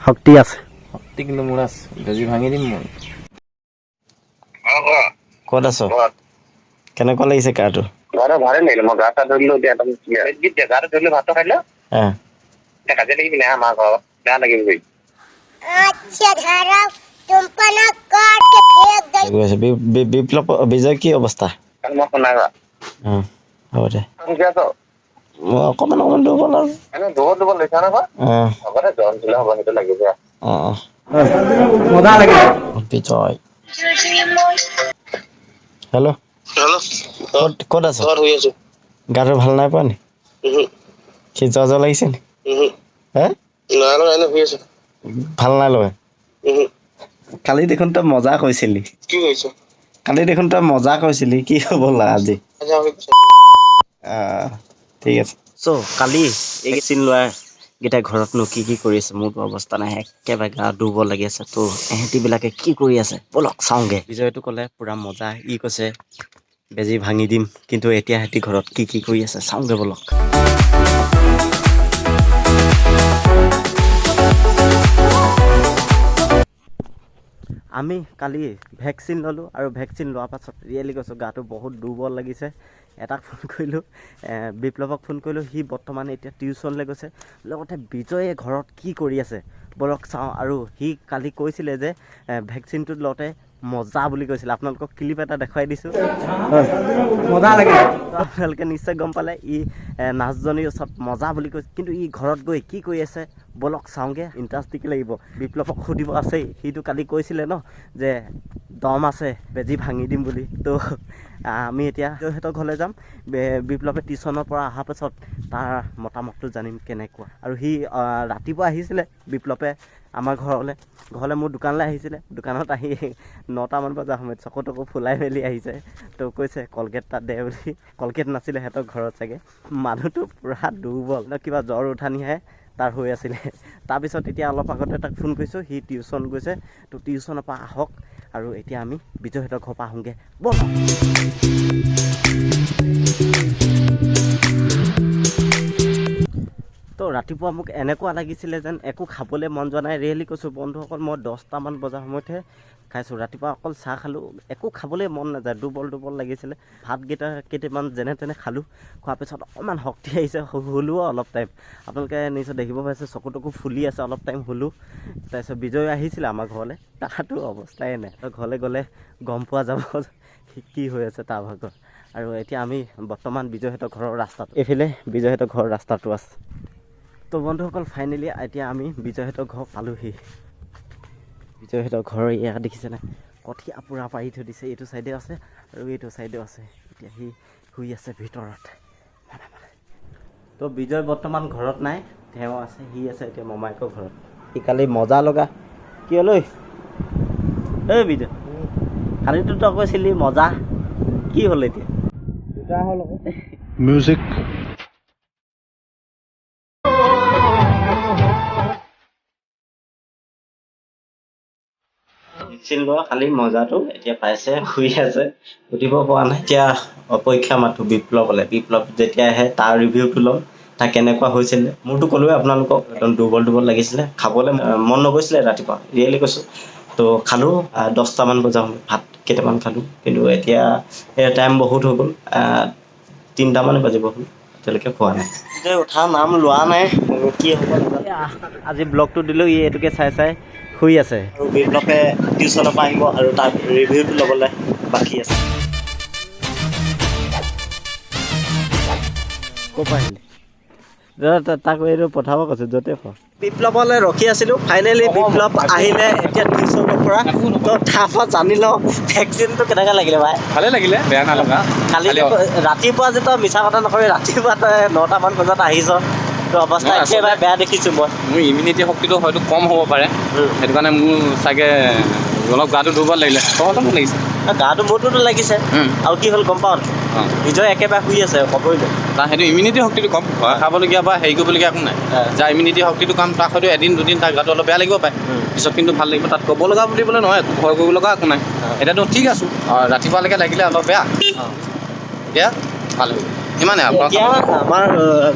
শক্তি আছে। শক্তি কিন্তু মোৰ আছে, বেজি ভাঙি দিম মই। ক'ত আছ? কেনেকুৱা লাগিছে কাৰটো? ভালে লাগিলে, মই গা-চা ধৰিলো, এতিয়া গাটো ধৰিলো, ভাতটো খাই দিলো, কাজিয়া লাগি পিনে আমাৰ ঘৰত বেয়া লাগিব। বিপ্লৱ বিজয় কি অৱস্থা? মই শুনা হ'ব দে। মই অকণমান দুৰ্বল আৰু দৌৰ লৈছা নহয়, হ'ব দে, জ্বৰ উঠিলে হ'ব, সেইটো লাগিব। মজা লাগে। বিজয় হেল্ল', ক'ত আছ? গাটো ভাল নাই পোৱা নি? কি জ্বৰ লাগিছে নি? ভাল নাই লগা। কালি দেখোন তই মজা কৈছিলি। কি কৰিছ? কালি দেখোন তই মজা কৈছিলি, কি হ'ব আজি? ঠিক আছে। কালি এই চিন লোৱাৰ কেইটা ঘৰতনো কি কৰি আছে? মোৰতো অৱস্থা নাই, একেবাৰে গা দুৰ্বল লাগি আছে। তো এহেঁতিবিলাকে কি কৰি আছে বলক চাওঁগে। বিজয়টো ক'লে পুৰা মজা, ই কৈছে বেজি ভাঙি দিম, কিন্তু এতিয়া সিহঁতি ঘৰত কি কৰি আছে চাওঁগে বলক। আমি কালি ভেকচিন ল'লোঁ আৰু ভেকচিন লোৱাৰ পাছত ৰিয়েলি কৈছোঁ গাটো বহুত দুৰ্বল লাগিছে। এটাক ফোন কৰিলোঁ, বিপ্লৱক ফোন কৰিলোঁ, সি বৰ্তমান এতিয়া টিউশ্যনলৈ গৈছে। লগতে বিজয়ে ঘৰত কি কৰি আছে বলক চাওঁ। আৰু সি কালি কৈছিলে যে ভেকচিনটো লওঁতে মজা বুলি কৈছিলে। আপোনালোকক ক্লিপ এটা দেখুৱাই দিছোঁ, মজা লাগে। আপোনালোকে নিশ্চয় গম পালে ই নাৰ্ছজনীৰ ওচৰত মজা বুলি কৈছে, কিন্তু ই ঘৰত গৈ কি কৰি আছে বলক চাওঁগে। ইণ্টাৰেষ্টিং লাগিব। বিপ্লৱক সুধিব আছেই, সিটো কালি কৈছিলে ন যে দম আছে বেজি ভাঙি দিম বুলি। তো আমি এতিয়া সিহঁতৰ ঘৰলৈ যাম। বিপ্লৱে টিউশ্যনৰ পৰা অহাৰ পাছত তাৰ মতামতটো জানিম কেনেকুৱা। আৰু সি ৰাতিপুৱা আহিছিলে বিপ্লৱে আমাৰ ঘৰলৈ মোৰ দোকানলৈ আহিছিলে। দোকানত আহি 9টামান বজাৰ সময়ত চকু ফুলাই মেলি আহিছে। তো কৈছে কলগেট তাত দে বুলি। কলগেট নাছিলে সিহঁতৰ ঘৰত চাগে। মানুহটো পূৰা দুৰ্বল, কিবা জ্বৰ উঠানিহে তাৰ হৈ আছিলে। তাৰপিছত এতিয়া অলপ আগতে তাক ফোন কৰিছোঁ, সি টিউশ্যন গৈছে। তো টিউশ্যনৰ পৰা আহক আৰু এতিয়া আমি বিজয়হঁতৰ ঘৰৰ পৰা আহোঁগৈ ব'ল। তো ৰাতিপুৱা মোক এনেকুৱা লাগিছিলে যেন একো খাবলৈ মন যোৱা নাই। ৰিয়েলি কৈছোঁ বন্ধুসকল, মই 10টামান বজাৰ সময়তহে খাইছোঁ। ৰাতিপুৱা অকল চাহ খালোঁ, একো খাবলৈ মন নাযায়, দুৰ্বল লাগিছিলে। ভাতকেইটা কেইটামান যেনে তেনে খালোঁ। খোৱাৰ পিছত অকণমান শক্তি আহিছে, শুলোঁ অলপ টাইম। আপোনালোকে নিশ্চয় দেখিব পাইছে চকু ফুলি আছে, অলপ টাইম শুলোঁ। তাৰপিছত বিজয় আহিছিলে আমাৰ ঘৰলৈ, তাতো অৱস্থাই নাই। ঘৰলৈ গ'লে গম পোৱা যাব কি হৈ আছে তাৰ ভাগৰ। আৰু এতিয়া আমি বৰ্তমান বিজয়হঁতৰ ঘৰৰ ৰাস্তাত, এইফালে বিজয়হঁতৰ ঘৰৰ ৰাস্তাটো আছে। তো বন্ধুসকল ফাইনেলি এতিয়া আমি বিজয়হঁতৰ ঘৰ পালোহি। বিজয়হঁতৰ ঘৰ এয়া দেখিছে নাই, কঠীয়া পূৰা পাৰি থৈ দিছে। এইটো ছাইডেও আছে আৰু এইটো ছাইডেও আছে। এতিয়া সি শুই আছে ভিতৰত। তো বিজয় বৰ্তমান ঘৰত নাই, তেওঁ আছে, সি আছে এতিয়া মমায়েকৰ ঘৰত। সি কালি মজা লগা কি হ'ল ঐ বিজয়? কালিতো তই কৈছিলি মজা, কি হ'ল এতিয়া? দুটা হ'ল আকৌ। মিউজিক ভেকচিন লোৱা খালি মজাটো এতিয়া পাইছে, শুই আছে, উঠিব পৰা নাই। এতিয়া অপেক্ষা মাথোঁ বিপ্লৱলৈ। বিপ্লৱ যেতিয়া আহে তাৰ ৰিভিউটো ল'ম, তাৰ কেনেকুৱা হৈছিলে। মোৰতো ক'লোৱে আপোনালোকক একদম দুৰ্বল লাগিছিলে, খাবলৈ মন নগৈছিলে ৰাতিপুৱা, ৰিয়েলি কৈছোঁ। তো খালোঁ 10টামান বজাৰ সময়ত ভাত কেইটামান খালোঁ, কিন্তু এতিয়া টাইম বহুত হৈ গ'ল, 3টামান বাজিব হ'ল, এতিয়ালৈকে খোৱা নাই। এতিয়া উঠা নাম লোৱা নাই, কি হ'ব আজি ব্লগটো দিলোঁ। ই এইটোকে চাই শুই আছে। আৰু বিপ্লৱে টিউশ্যনৰ পৰা আহিব আৰু তাৰ ৰিভিউটো ল'বলৈ বাকী আছে। ক'ৰ পৰা আহিলি? তাক এইটো পঠাব কৈছোঁ, য'তে পাওঁ। বিপ্লৱলৈ ৰখি আছিলোঁ, ফাইনেলি বিপ্লৱ আহিলে এতিয়া টিউশ্যনৰ পৰা। তো তাৰপৰা জানি লওঁ ভেকচিনটো কেনেকৈ লাগিলে ভাই? ভালে লাগিলে, বেয়া নালগা। কালি ৰাতিপুৱা যে তই মিছা কথা নকবি, ৰাতিপুৱা তই 9টামান বজাত আহিছ, তো অৱস্থা একেবাৰে বেয়া দেখিছোঁ মই। মোৰ ইমিউনিটি শক্তিটো হয়তো কম হ'ব পাৰে, সেইটো কাৰণে মোৰ চাগে অলপ গাটো দুৰ্বল লাগিলে। তহঁতৰ মোক লাগিছে? গাটো মোৰটোতো লাগিছে। আৰু কি হ'ল গম পাওঁ নাই? বিজয় একেবাৰে শুই আছে, ক'বই নাই। তাৰ সেইটো ইমিউনিটি শক্তিটো কম, ভয় খাবলগীয়া বা হেৰি কৰিবলগীয়া একো নাই। যাৰ ইমিউনিটি শক্তিটো কম তাক হয়তো এদিন দুদিন তাৰ গাটো অলপ বেয়া লাগিব পাৰে, পিছত কিন্তু ভাল লাগিব। তাত ক'ব লগা বুলিবলৈ নহয়, একো ভয় কৰিব লগা একো নাই। এতিয়াতো ঠিক আছোঁ, ৰাতিপুৱালৈকে লাগিলে অলপ বেয়া, এতিয়া ভাল হ'ব, ইমানে। এতিয়া আমাৰ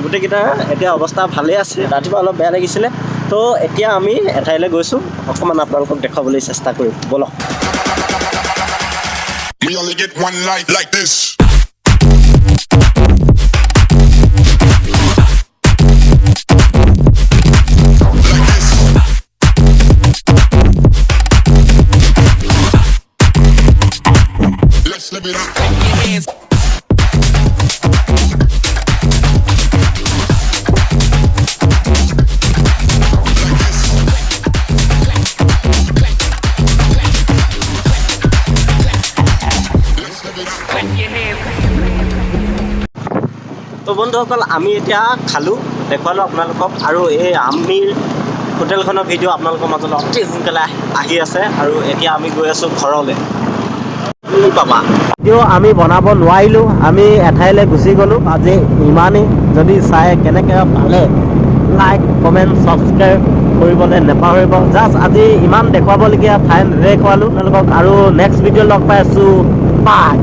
গোটেইকেইটাৰ এতিয়া অৱস্থা ভালেই আছে। ৰাতিপুৱা অলপ বেয়া লাগিছিলে, তো এতিয়া আমি এঠাইলৈ গৈছোঁ অকণমান আপোনালোকক দেখুৱাবলৈ চেষ্টা কৰিম বলক We only get one life like this. Let's live it up. তো বন্ধুসকল আমি এতিয়া খালোঁ দেখুৱালোঁ আপোনালোকক আৰু এই আমিৰ হোটেলখনৰ ভিডিঅ' আপোনালোকৰ মাজলৈ অতি সোনকালে আহি আছে আৰু এতিয়া আমি গৈ আছোঁ ঘৰলৈ পাবা ভিডিঅ' আমি বনাব নোৱাৰিলোঁ আমি এঠাইলৈ গুচি গ'লোঁ আজি ইমানেই যদি চাই কেনেকৈ পালে লাইক কমেণ্ট ছাবস্ক্ৰাইব কৰিবলৈ নাপাহৰিব জাষ্ট আজি ইমান দেখুৱাবলগীয়া ঠাই নেদেখুৱালোঁ আপোনালোকক আৰু নেক্সট ভিডিঅ' লগ পাই আছোঁ বাই